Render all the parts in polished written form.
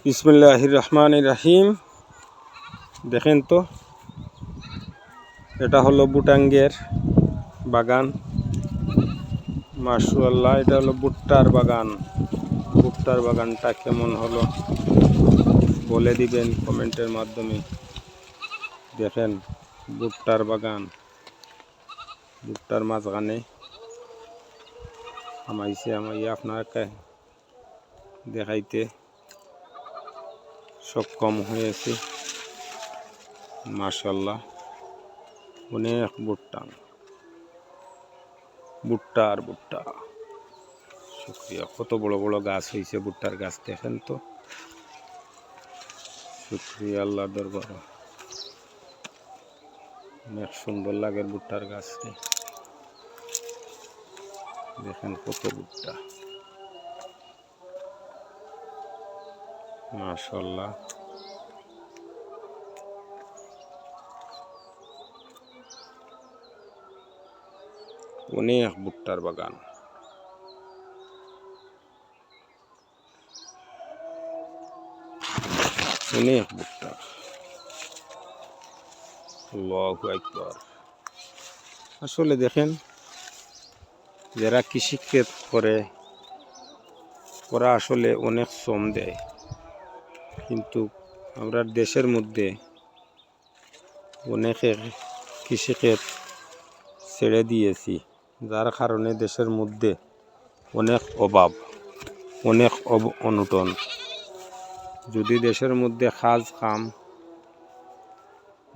বিসমিল্লাহির রহমানির রহিম। দেখেন তো, এটা হলো বুটাঙ্গের বাগান। মাশাআল্লাহ, এটা হলো ভুট্টার বাগান। ভুট্টার বাগানটা কেমন হলো বলে দিবেন কমেন্টের মাধ্যমে। দেখেন ভুট্টার বাগান, ভুট্টার মাঝখানে আমাইছে আপনাকে দেখাইতে সক্ষম হয়েছে। মাশাআল্লাহ, অনেক ভুট্টা, ভুট্টা আর ভুট্টা। শুক্রিয়া, কত বড় বড় গাছ হয়েছে ভুট্টার গাছ, দেখেন তো। শুক্রিয়া আল্লাহ দরবার, অনেক সুন্দর লাগে ভুট্টার গাছটি। দেখেন কত ভুট্টা, মাশাআল্লাহ। অনেক ভুট্টার বাগান, অনেক ভুট্টা। আল্লাহু আকবার। আসলে দেখেন, যারা কৃষিক্ষেত করে ওরা আসলে অনেক শ্রম দেয়, কিন্তু আমরা দেশের মধ্যে অনেকে কৃষিক্ষেত ছেড়ে দিয়েছি, যার কারণে দেশের মধ্যে অনেক অভাব, অনেক অনটন। যদি দেশের মধ্যে কাজ কাম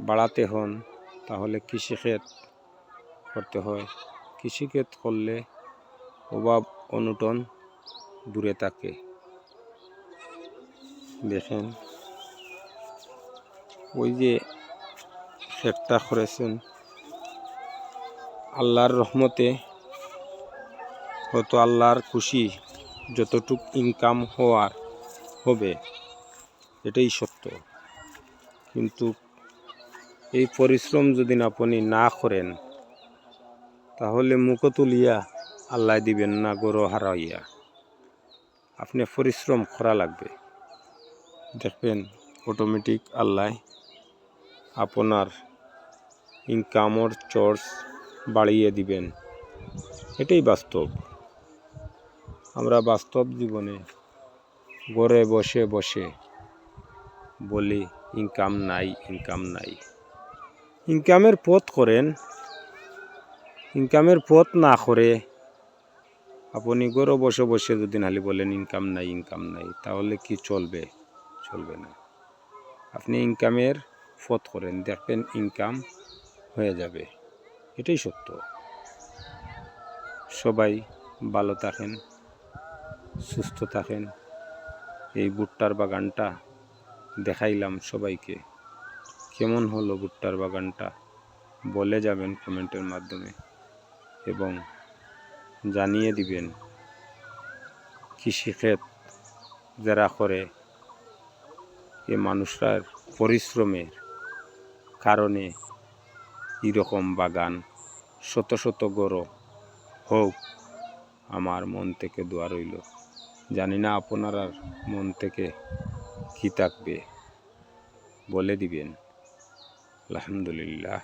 বাড়াতে হন তাহলে কৃষিক্ষেত করতে হয়। কৃষিক্ষেত করলে অভাব অনটন দূরে থাকে। দেখেন ওই যে ক্ষেতটা করেছেন, আল্লাহর রহমতে হয়তো আল্লাহর খুশি, যতটুক ইনকাম হওয়ার হবে এটাই সত্য। কিন্তু এই পরিশ্রম যদি আপনি না করেন তাহলে মুখ তুলিয়া আল্লাহ দিবেন না গরু হারাইয়া। আপনি পরিশ্রম করা লাগবে, দেখবেন অটোমেটিক আল্লাহ আপনার ইনকামের সোর্স বাড়িয়ে দিবেন। এটাই বাস্তব। আমরা বাস্তব জীবনে ঘরে বসে বসে বলি ইনকাম নাই, ইনকাম নাই। ইনকামের পথ করেন, ইনকামের পথ না করে আপনি ঘরে বসে বসে যদি নালি বলেন ইনকাম নাই, ইনকাম নাই, তাহলে কি চলবে? চলবে না। আপনি ইনকামের পথ করেন, দেখবেন ইনকাম হয়ে যাবে। এটাই সত্য। সবাই ভালো থাকেন, সুস্থ থাকেন। এই ভুট্টার বাগানটা দেখাইলাম সবাইকে। কেমন হলো ভুট্টার বাগানটা বলে যাবেন কমেন্টের মাধ্যমে, এবং জানিয়ে দিবেন কৃষিক্ষেত যারা করে এই মানুষরার পরিশ্রমের কারণে এরকম বাগান শত শত গরু হোক। আমার মন থেকে দোয়া রইল। জানি না আপনার মন থেকে কি থাকবে, বলে দিবেন। আলহামদুলিল্লাহ।